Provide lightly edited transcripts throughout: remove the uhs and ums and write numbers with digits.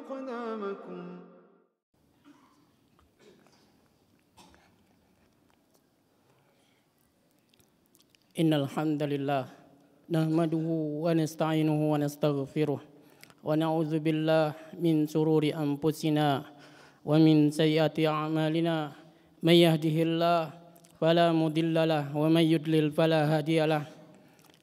أقدامكم. إن الحمد لله نحمده ونستعينه ونستغفره ونعوذ بالله من شرور أنفسنا ومن سيئات أعمالنا من يهده الله فلا مضل له ومن يضلل فلا هادي له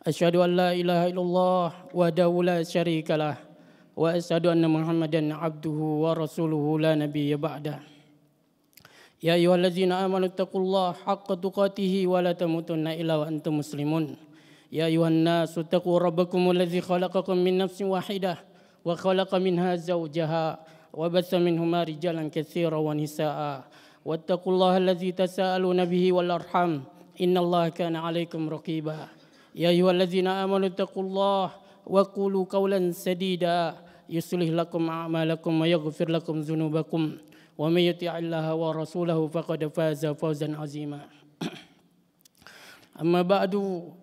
أشهد أن لا إله إلا الله وحده لا شريك له وأشهد أن محمدا عبده ورسوله لا نبي بعده يا أيها الذين آمنوا اتقوا الله حق تقاته ولا تموتن إلا وأنتم مسلمون يا أيها الناس اتقوا ربكم الذي خلقكم من نفس واحدة وخلق منها زوجها وبث منهما رجالا كثيرا ونساء واتقوا الله الذي تساءلون به والأرحام إن الله كان عليكم رقيبا يا أيها الذين آمنوا اتقوا الله وقولوا قولا سديدا يصلح لكم أعمالكم ويغفر لكم ذنوبكم ومن يطع الله ورسوله فقد فاز فوزا عظيما أما بعد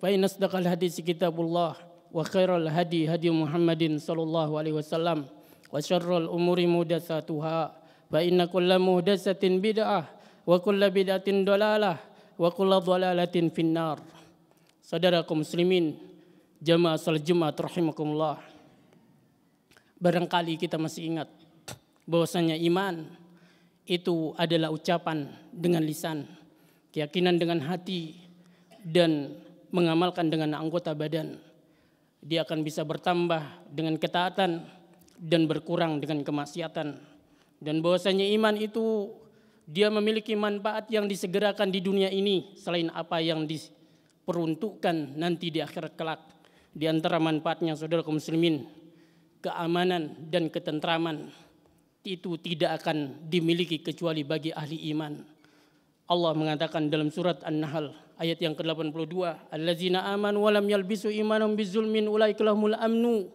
فإن أصدق الحديث كتاب الله وخير الهدي هدي محمد صلى الله عليه وسلم وشر الأمور محدثاتها فإن كل محدثة بدعة وكل بدعة ضلالة وكل ضلالة في النار. Saudaraku muslimin, jamaah salat Jumat rahimakumullah. Barangkali kita masih ingat bahwasanya iman itu adalah ucapan dengan lisan, keyakinan dengan hati, dan mengamalkan dengan anggota badan. Dia akan bisa bertambah dengan ketaatan dan berkurang dengan kemaksiatan. Dan bahwasanya iman itu dia memiliki manfaat yang disegerakan di dunia ini selain apa yang diperuntukkan nanti di akhirat kelak. Di antara manfaatnya saudaraku muslimin, keamanan dan ketentraman itu tidak akan dimiliki kecuali bagi ahli iman. Allah mengatakan dalam surat An-Nahl ayat yang ke-82, allazina amanu wa lam yalbisu imanahum bizulmin ulaika lahumul amnu.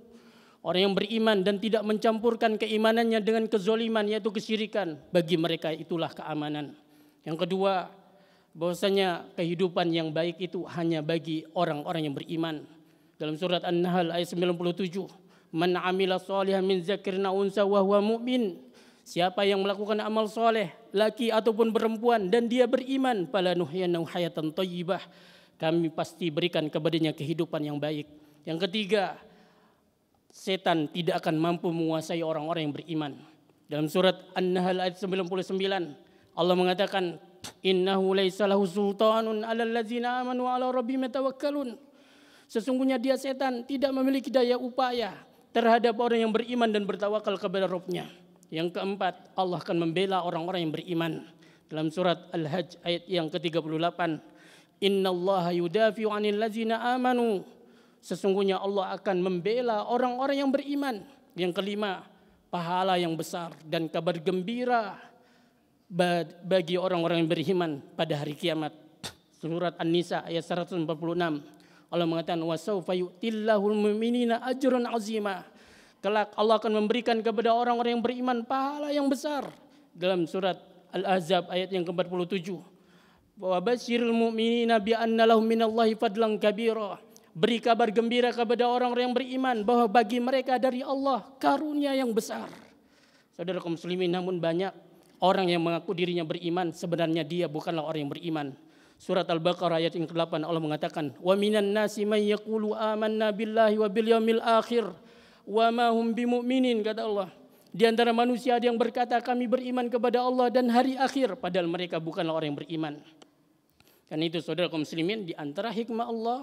Orang yang beriman dan tidak mencampurkan keimanannya dengan kezoliman yaitu kesyirikan, bagi mereka itulah keamanan. Yang kedua, bahwasanya kehidupan yang baik itu hanya bagi orang-orang yang beriman. Dalam surat An-Nahl ayat 97, man amila sholihan min dzakarin aw unsa wa huwa mu'min. Siapa yang melakukan amal soleh, laki ataupun perempuan, dan dia beriman, falanuhyiyannahu hayatan thayyibah. Kami pasti berikan kepadanya kehidupan yang baik. Yang ketiga, setan tidak akan mampu menguasai orang-orang yang beriman. Dalam surat An-Nahl ayat 99, Allah mengatakan, innahu laisa lahu sultanun 'alal ladzina amanu wa 'ala rabbihim yatawakkalun. Sesungguhnya dia setan tidak memiliki daya upaya terhadap orang yang beriman dan bertawakal kepada Rabb-nya. Yang keempat, Allah akan membela orang-orang yang beriman. Dalam surat Al-Hajj ayat yang ke-38, innallaha yudafi'u 'anil ladzina amanu. Sesungguhnya Allah akan membela orang-orang yang beriman. Yang kelima, pahala yang besar dan kabar gembira bagi orang-orang yang beriman pada hari kiamat. Surat An-Nisa ayat 146. Allah mengatakan wasaufa yu'tillahul mu'minina ajran 'azima. Kelak Allah akan memberikan kepada orang-orang yang beriman pahala yang besar. Dalam surat Al-Ahzab ayat yang ke-47. Wa basyiril mu'minina bi anna lahum minallahi fadlan kabira. Beri kabar gembira kepada orang-orang yang beriman bahwa bagi mereka dari Allah karunia yang besar. Saudara kaum muslimin, namun banyak orang yang mengaku dirinya beriman sebenarnya dia bukanlah orang yang beriman. Surat Al-Baqarah ayat yang ke-8 Allah mengatakan wa minan nasi may yaqulu amanna billahi wa bil yaumil akhir wa ma hum bimu'minin, kata Allah. Di antara manusia ada yang berkata kami beriman kepada Allah dan hari akhir, padahal mereka bukanlah orang yang beriman. Dan itu saudara kaum muslimin, di antara hikmah Allah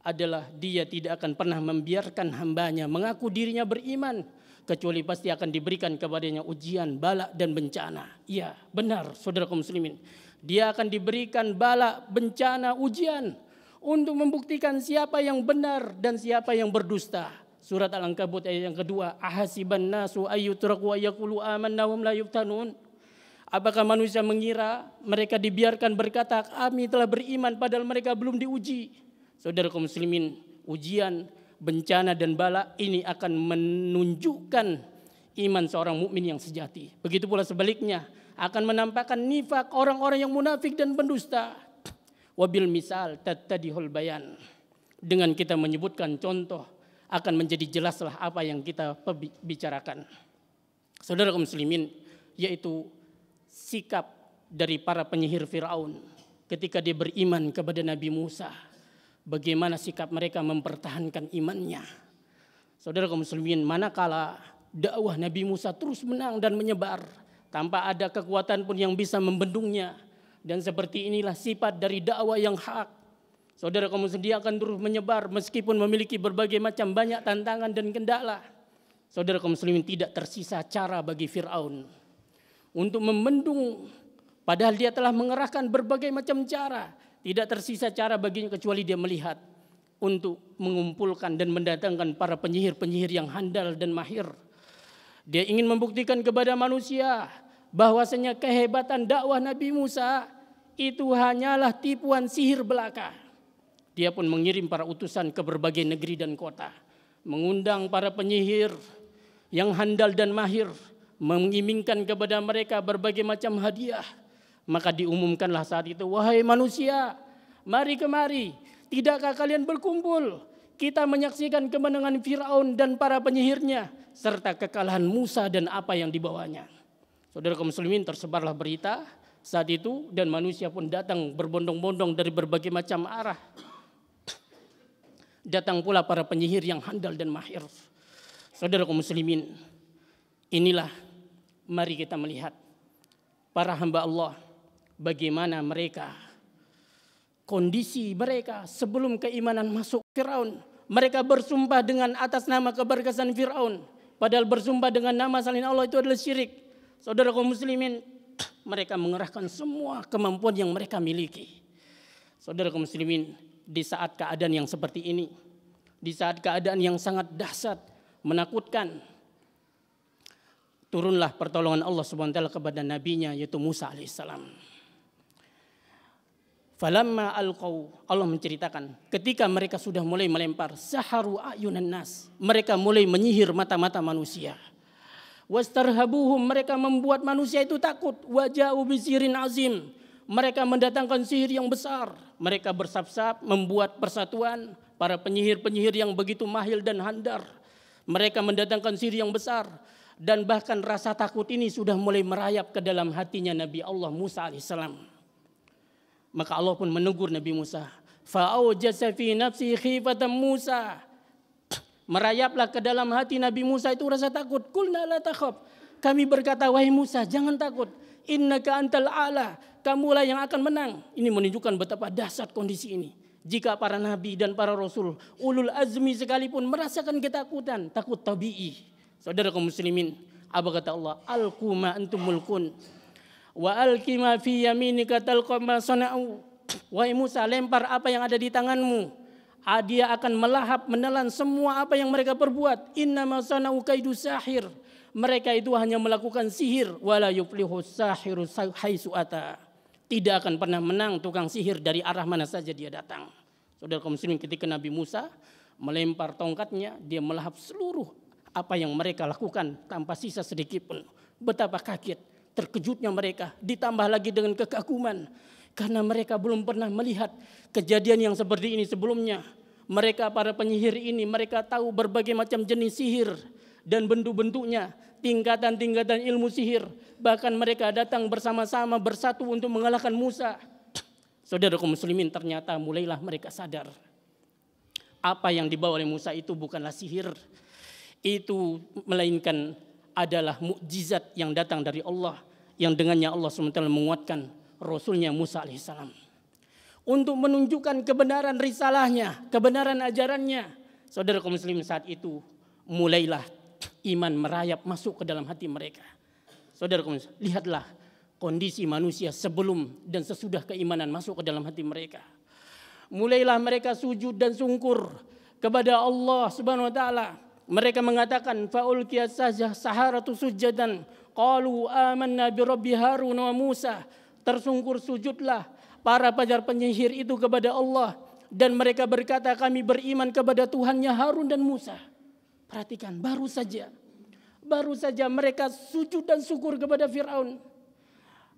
adalah dia tidak akan pernah membiarkan hambanya mengaku dirinya beriman kecuali pasti akan diberikan kepadanya ujian, bala dan bencana. Iya, benar saudara kaum muslimin. Dia akan diberikan bala, bencana, ujian untuk membuktikan siapa yang benar dan siapa yang berdusta. Surat Al-Ankabut ayat yang kedua, ahasiban nasu ayyutraku ayyaqulu amanna hum la yuftanun. Apakah manusia mengira mereka dibiarkan berkata kami telah beriman padahal mereka belum diuji? Saudara kaum muslimin, ujian, bencana dan bala ini akan menunjukkan iman seorang mukmin yang sejati. Begitu pula sebaliknya, akan menampakkan nifak orang-orang yang munafik dan pendusta. Wabil misal tattadihul bayan. Dengan kita menyebutkan contoh akan menjadi jelaslah apa yang kita bicarakan. Saudara kaum muslimin, yaitu sikap dari para penyihir Firaun ketika dia beriman kepada Nabi Musa. Bagaimana sikap mereka mempertahankan imannya. Saudara kaum muslimin, manakala dakwah Nabi Musa terus menang dan menyebar tanpa ada kekuatan pun yang bisa membendungnya. Dan seperti inilah sifat dari dakwah yang hak. Saudara kaum muslimin, dia akan terus menyebar meskipun memiliki berbagai macam banyak tantangan dan kendala. Saudara kaum muslimin, tidak tersisa cara bagi Fir'aun untuk membendung, padahal dia telah mengerahkan berbagai macam cara. Tidak tersisa cara baginya kecuali dia melihat untuk mengumpulkan dan mendatangkan para penyihir-penyihir yang handal dan mahir. Dia ingin membuktikan kepada manusia bahwasanya kehebatan dakwah Nabi Musa itu hanyalah tipuan sihir belaka. Dia pun mengirim para utusan ke berbagai negeri dan kota, mengundang para penyihir yang handal dan mahir, mengimingkan kepada mereka berbagai macam hadiah. Maka diumumkanlah saat itu, wahai manusia, mari kemari, tidakkah kalian berkumpul? Kita menyaksikan kemenangan Fir'aun dan para penyihirnya, serta kekalahan Musa dan apa yang dibawanya. Saudara kaum muslimin, tersebarlah berita saat itu dan manusia pun datang berbondong-bondong dari berbagai macam arah. Datang pula para penyihir yang handal dan mahir. Saudara kaum muslimin, inilah mari kita melihat para hamba Allah, bagaimana mereka, kondisi mereka sebelum keimanan masuk Firaun. Mereka bersumpah dengan atas nama keberkasan Firaun, padahal bersumpah dengan nama selain Allah itu adalah syirik. Saudara kaum muslimin, mereka mengerahkan semua kemampuan yang mereka miliki. Saudara kaum muslimin, di saat keadaan yang seperti ini, di saat keadaan yang sangat dahsyat, menakutkan, turunlah pertolongan Allah Subhanahu wa taala kepada nabinya yaitu Musa alaihissalam. Falamma alqau, Allah menceritakan ketika mereka sudah mulai melempar, saharu ayunan nas, mereka mulai menyihir mata-mata manusia. Wastarhabuhum, mereka membuat manusia itu takut. Waja'u bisirin azim, mereka mendatangkan sihir yang besar. Mereka bersap-sap membuat persatuan para penyihir-penyihir yang begitu mahir dan handal. Mereka mendatangkan sihir yang besar. Dan bahkan rasa takut ini sudah mulai merayap ke dalam hatinya Nabi Allah Musa alaihissalam. Maka Allah pun menegur Nabi Musa. Fa'aujasa fi nafsi khifatan Musa. Merayaplah ke dalam hati Nabi Musa itu rasa takut. Qulna la takhaf. Kami berkata, wahai Musa, jangan takut. Innaka antal a'la. Kamulah yang akan menang. Ini menunjukkan betapa dahsyat kondisi ini. Jika para nabi dan para rasul, ulul azmi sekalipun merasakan ketakutan, takut tabi'i. Saudara kaum muslimin, apa kata Allah? Alqu ma antum mulkun wa alqi ma fi yaminika talqa ma sana'u. Wahai Musa, lempar apa yang ada di tanganmu. Dia akan melahap, menelan semua apa yang mereka perbuat. Innama sana'u kaidu sahir. Mereka itu hanya melakukan sihir. Wala yuflihu sahiru haitsu ata. Tidak akan pernah menang tukang sihir dari arah mana saja dia datang. Saudara kaum muslimin, ketika Nabi Musa melempar tongkatnya, dia melahap seluruh apa yang mereka lakukan tanpa sisa sedikit pun. Betapa kaget, terkejutnya mereka, ditambah lagi dengan kekaguman. Karena mereka belum pernah melihat kejadian yang seperti ini sebelumnya. Mereka para penyihir ini, mereka tahu berbagai macam jenis sihir dan bentuk-bentuknya, tingkatan-tingkatan ilmu sihir. Bahkan mereka datang bersama-sama bersatu untuk mengalahkan Musa. Saudara kaum muslimin, ternyata mulailah mereka sadar. Apa yang dibawa oleh Musa itu bukanlah sihir. Itu melainkan adalah mukjizat yang datang dari Allah. Yang dengannya Allah SWT menguatkan Rasulnya Musa alaihissalam. Untuk menunjukkan kebenaran risalahnya, kebenaran ajarannya. Saudara kaum muslimin, saat itu mulailah iman merayap masuk ke dalam hati mereka. Saudara kaum muslimin, lihatlah kondisi manusia sebelum dan sesudah keimanan masuk ke dalam hati mereka. Mulailah mereka sujud dan sungkur kepada Allah Subhanahu wa taala. Mereka mengatakan faulqiya saharatu sujadan qalu amanna bi rabbi Harun wa Musa. Tersungkur sujudlah para penyihir itu kepada Allah dan mereka berkata kami beriman kepada Tuhannya Harun dan Musa. Perhatikan, baru saja mereka sujud dan syukur kepada Firaun.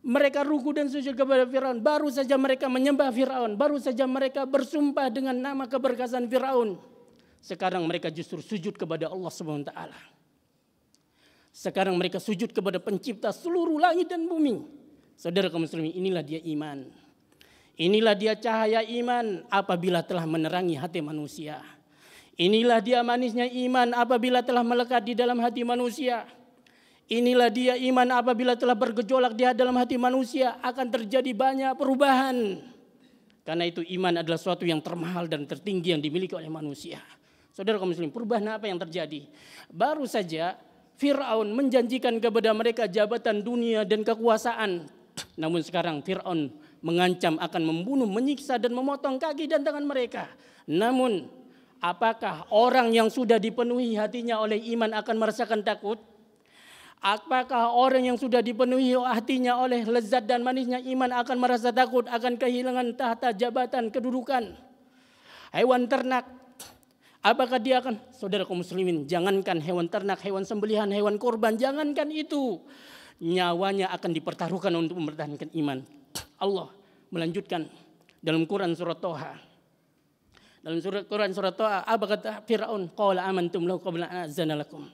Mereka ruku dan sujud kepada Firaun. Baru saja mereka menyembah Firaun. Baru saja mereka bersumpah dengan nama keberkasan Firaun. Sekarang mereka justru sujud kepada Allah Subhanahu wa taala. Sekarang mereka sujud kepada pencipta seluruh langit dan bumi. Saudara kaum muslimin, inilah dia iman. Inilah dia cahaya iman apabila telah menerangi hati manusia. Inilah dia manisnya iman apabila telah melekat di dalam hati manusia. Inilah dia iman apabila telah bergejolak di dalam hati manusia, akan terjadi banyak perubahan. Karena itu iman adalah suatu yang termahal dan tertinggi yang dimiliki oleh manusia. Saudara kaum muslimin, perubahan apa yang terjadi? Baru saja Fir'aun menjanjikan kepada mereka jabatan dunia dan kekuasaan. Namun sekarang Fir'aun mengancam akan membunuh, menyiksa dan memotong kaki dan tangan mereka. Namun apakah orang yang sudah dipenuhi hatinya oleh iman akan merasakan takut? Apakah orang yang sudah dipenuhi hatinya oleh lezat dan manisnya iman akan merasa takut akan kehilangan tahta, jabatan, kedudukan? Hewan ternak, apakah dia akan, saudara kaum muslimin, jangankan hewan ternak, hewan sembelihan, hewan kurban, jangankan itu, nyawanya akan dipertaruhkan untuk mempertahankan iman. Allah melanjutkan dalam Quran surat Toha. Dalam Quran surat Toha, apa kata Fir'aun? Qala amantum lahu qabla an azana lakum.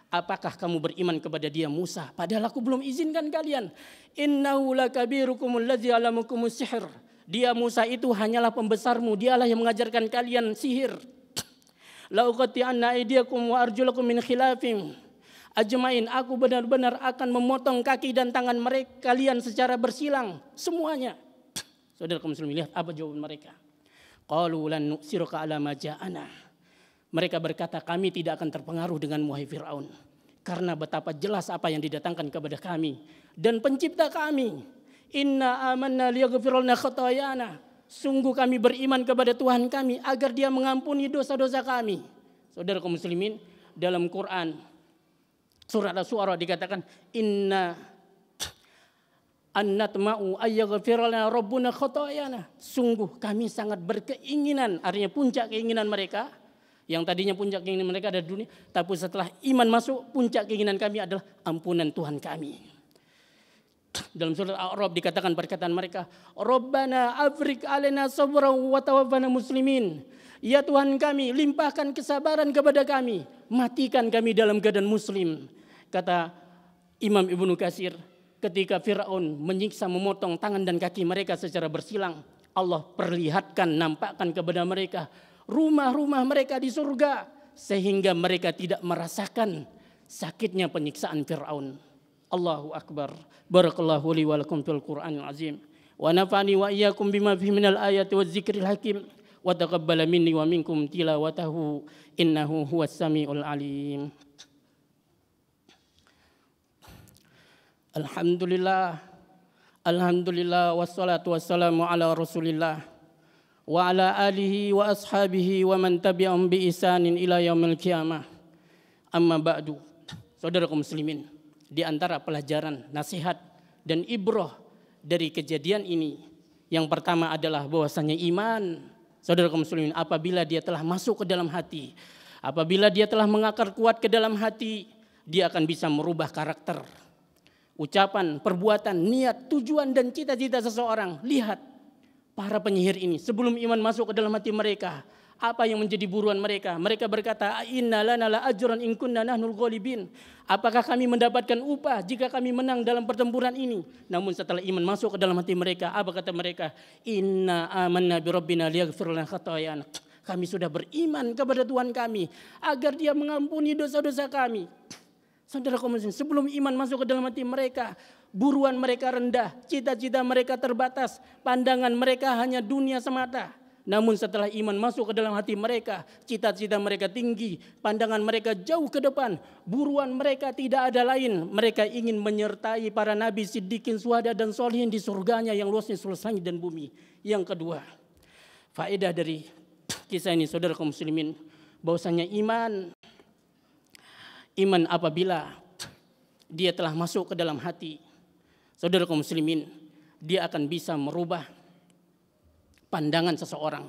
Apakah kamu beriman kepada dia Musa, padahal aku belum izinkan kalian? Innahu lakabirukumul ladzi 'allamakumus sihr. Dia Musa itu hanyalah pembesarmu, dialah yang mengajarkan kalian sihir. La uqati'anna aydiyakum wa arjulakum min khilafin ajmain. Aku benar-benar akan memotong kaki dan tangan mereka kalian secara bersilang semuanya. Saudara kaum muslimin, lihat apa jawaban mereka. Qalu lan nu'siruka 'ala ma ja'ana. Mereka berkata, kami tidak akan terpengaruh dengan wahai Fir'aun, karena betapa jelas apa yang didatangkan kepada kami dan pencipta kami. Inna amanna liyaghfir lana khatayana. Sungguh kami beriman kepada Tuhan kami agar dia mengampuni dosa-dosa kami. Saudara kaum muslimin, dalam Quran surat Asy-Syu'ara dikatakan inna annatma'u ayyaghfir lana rabbuna khatayana. Sungguh kami sangat berkeinginan, artinya puncak keinginan mereka. Yang tadinya puncak keinginan mereka ada dunia, tapi setelah iman masuk, puncak keinginan kami adalah ampunan Tuhan kami. Dalam surat Al-A'raf dikatakan perkataan mereka, Rabbana afrik alaina sabran wa tawaffana muslimin. Ya Tuhan kami, limpahkan kesabaran kepada kami, matikan kami dalam keadaan muslim. Kata Imam Ibnu Katsir, ketika Fir'aun menyiksa, memotong tangan dan kaki mereka secara bersilang, Allah perlihatkan, nampakkan kepada mereka rumah-rumah mereka di surga, sehingga mereka tidak merasakan sakitnya penyiksaan Fir'aun. Allahu Akbar. Barakallahu li wa lakum fil Qur'anil azim. Wa nafa'ani wa iyyakum bima fihi minal ayati waz zikril hakim. Wa taqabbala minni wa minkum tilawatahu innahu huwas samiul alim. Alhamdulillah. Alhamdulillah wassalatu wassalamu ala Rasulillah wa ala alihi wa ashabihi wa man tabi'ahum bi ihsanin ila yaumil qiyamah. Amma ba'du. Saudara kaum muslimin, di antara pelajaran, nasihat dan ibrah dari kejadian ini, yang pertama adalah bahwasanya iman, saudara kaum muslimin, apabila dia telah masuk ke dalam hati, apabila dia telah mengakar kuat ke dalam hati, dia akan bisa merubah karakter, ucapan, perbuatan, niat, tujuan dan cita-cita seseorang. Lihat para penyihir ini, sebelum iman masuk ke dalam hati mereka, apa yang menjadi buruan mereka? Mereka berkata, inna lana la ajran in kunna nahnul ghalibin. Apakah kami mendapatkan upah jika kami menang dalam pertempuran ini? Namun setelah iman masuk ke dalam hati mereka, apa kata mereka? Inna amanna bi rabbina liyaghfir lana khatayana. Kami sudah beriman kepada Tuhan kami agar dia mengampuni dosa-dosa kami. Saudara kaum muslimin, sebelum iman masuk ke dalam hati mereka, buruan mereka rendah, cita-cita mereka terbatas, pandangan mereka hanya dunia semata. Namun setelah iman masuk ke dalam hati mereka, cita-cita mereka tinggi, pandangan mereka jauh ke depan, buruan mereka tidak ada lain. Mereka ingin menyertai para nabi, siddiqin, syuhada dan sholihin di surganya yang luasnya seluas langit dan bumi. Yang kedua, faedah dari kisah ini, saudara kaum muslimin, bahwasanya iman apabila dia telah masuk ke dalam hati, saudara kaum muslimin, dia akan bisa merubah pandangan seseorang.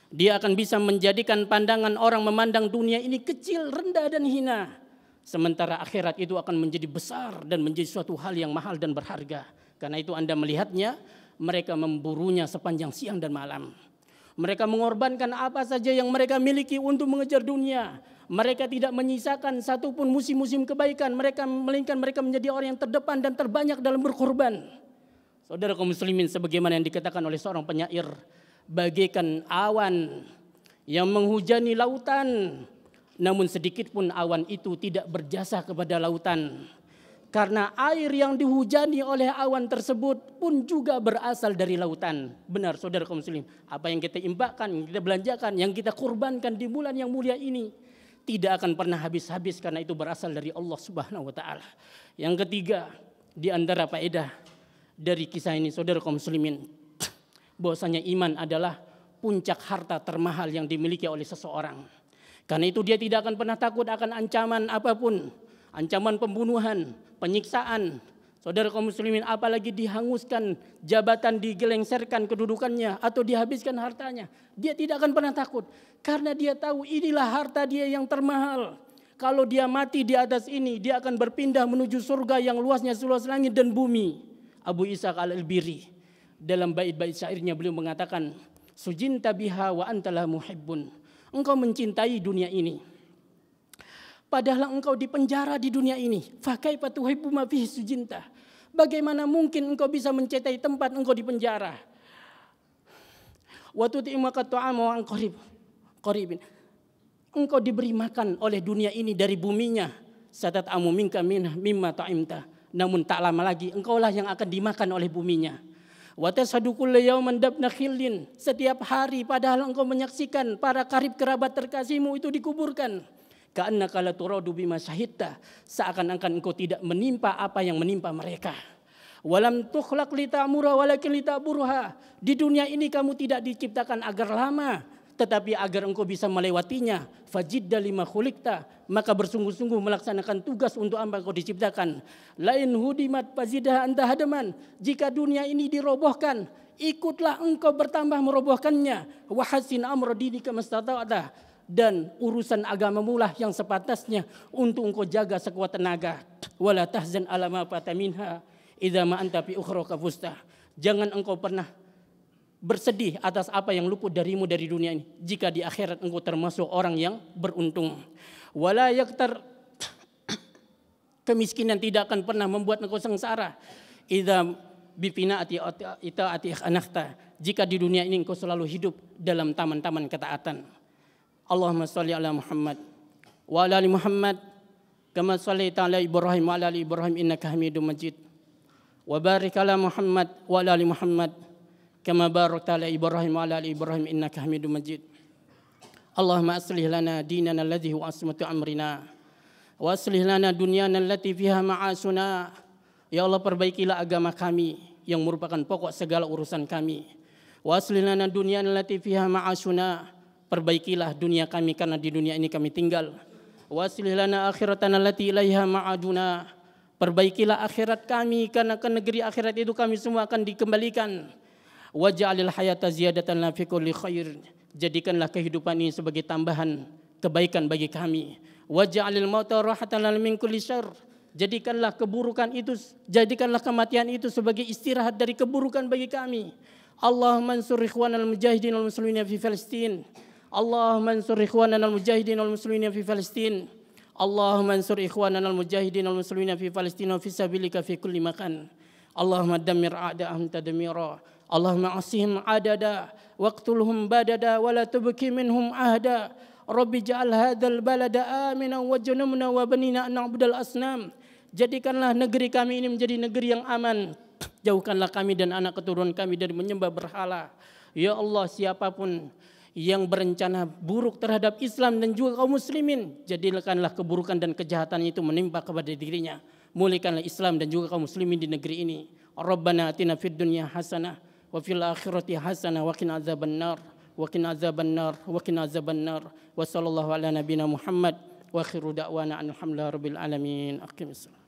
Dia akan bisa menjadikan pandangan orang memandang dunia ini kecil, rendah dan hina. Sementara akhirat itu akan menjadi besar dan menjadi suatu hal yang mahal dan berharga. Karena itu Anda melihatnya, mereka memburunya sepanjang siang dan malam. Mereka mengorbankan apa saja yang mereka miliki untuk mengejar dunia. Mereka tidak menyisakan satupun musim-musim kebaikan. Melainkan mereka menjadi orang yang terdepan dan terbanyak dalam berkorban. Saudara kaum muslimin, sebagaimana yang dikatakan oleh seorang penyair, bagaikan awan yang menghujani lautan, namun sedikit pun awan itu tidak berjasa kepada lautan. Karena air yang dihujani oleh awan tersebut pun juga berasal dari lautan. Benar saudara kaum muslim, apa yang kita infakkan, yang kita belanjakan, yang kita kurbankan di bulan yang mulia ini tidak akan pernah habis-habis, karena itu berasal dari Allah Subhanahu wa taala. Yang ketiga, di antara faedah dari kisah ini saudara kaum muslimin, bahwasanya iman adalah puncak harta termahal yang dimiliki oleh seseorang. Karena itu dia tidak akan pernah takut akan ancaman apapun, ancaman pembunuhan, penyiksaan. Saudara kaum muslimin, apalagi dihanguskan jabatan, digelengserkan kedudukannya atau dihabiskan hartanya, dia tidak akan pernah takut, karena dia tahu inilah harta dia yang termahal. Kalau dia mati di atas ini, dia akan berpindah menuju surga yang luasnya seluas langit dan bumi. Abu Ishaq Al-Albiri dalam bait-bait syairnya beliau mengatakan, sujinta biha wa antalah muhibbun. Engkau mencintai dunia ini, padahal engkau dipenjara di dunia ini. Fakaifa tuhibbu ma fihi sujinta. Bagaimana mungkin engkau bisa mencintai tempat engkau dipenjara? Wa tut'imaka ta'ama wa qaribin. Engkau diberi makan oleh dunia ini dari buminya. Satat amu minka mimma ta'imta. Namun tak lama lagi engkaulah yang akan dimakan oleh buminya. Wa tashhadu kulla yawman dabna khillin. Setiap hari padahal engkau menyaksikan para karib kerabat terkasihmu itu dikuburkan. Ka'annaka la turadu bima syahidta, seakan-akan engkau tidak menimpa apa yang menimpa mereka. Walam tukhlaq litamura walakin litaburha. Di dunia ini kamu tidak diciptakan agar lama, tetapi agar engkau bisa melewatinya. Fajidda lima khuliqta, maka bersungguh-sungguh melaksanakan tugas untuk apa engkau diciptakan. Lain hudimat fazidah anta hadaman. Jika dunia ini dirobohkan, ikutlah engkau bertambah merobohkannya. Wa hasin amra dinika mastata'ta. Dan urusan agamamu lah yang sepantasnya untuk engkau jaga sekuat tenaga. Wala tahzan ala ma fata minha idza ma anta fi ukhraka fusta. Jangan engkau pernah bersedih atas apa yang luput darimu dari dunia ini, jika di akhirat engkau termasuk orang yang beruntung. Wala yaktar, kemiskinan tidak akan pernah membuat engkau sengsara. Idza bifinaati itaati anakta, jika di dunia ini engkau selalu hidup dalam taman-taman ketaatan. Allahumma salli ala Muhammad wa ala ali Muhammad kama shallaita ala Ibrahim wa ala ali Ibrahim innaka Hamidum Majid. Wa barik ala Muhammad wa ala ali Muhammad kama barakta ala Ibrahim wa ala ali Ibrahim innaka Hamidum Majid. Allahumma aslih lana dinana alladhi huwa asmatu amrina wa aslih lana dunyana allati fiha ma'asuna. Ya Allah, perbaikilah agama kami yang merupakan pokok segala urusan kami. Wa aslih lana dunyana allati fiha ma'asuna. Perbaikilah dunia kami karena di dunia ini kami tinggal. Wa aslih lana akhiratana allati ilaiha ma'aduna. Perbaikilah akhirat kami karena ke negeri akhirat itu kami semua akan dikembalikan. Waj'alil hayata ziyadatan lana fi kulli khair. Jadikanlah kehidupan ini sebagai tambahan kebaikan bagi kami. Waj'alil mauta rahatan lana min kulli syarr. Jadikanlah kematian itu sebagai istirahat dari keburukan bagi kami. Allahumma ansur ikhwanal mujahidin wal muslimin fi Palestin. Allahumma ansur ikhwanana al-mujahidin wal muslimin fi Palestin. Allahumma ansur ikhwanana al-mujahidin wal muslimin fi Palestin wa fi sabilika fi kulli makan. Allahumma dammir a'da'ahum tadmira. Allahumma asihim adada waqtulhum badada wa la tubqi minhum ahda. Rabbi ja'al hadzal balada aminan wajnubna wa banina an na'budal asnam. Jadikanlah negeri kami ini menjadi negeri yang aman. Jauhkanlah kami dan anak keturunan kami dari menyembah berhala. Ya Allah, siapapun yang berencana buruk terhadap Islam dan juga kaum muslimin, jadikanlah keburukan dan kejahatan itu menimpa kepada dirinya. Mulihkanlah Islam dan juga kaum muslimin di negeri ini. Rabbana atina fid dunya hasanah wa fil akhirati hasanah wa qina adzabannar wa qina adzabannar wa qina adzabannar. Wa sallallahu ala nabiyyina Muhammad wa akhiru da'wana alhamdulillahi rabbil alamin. Aqimissalam.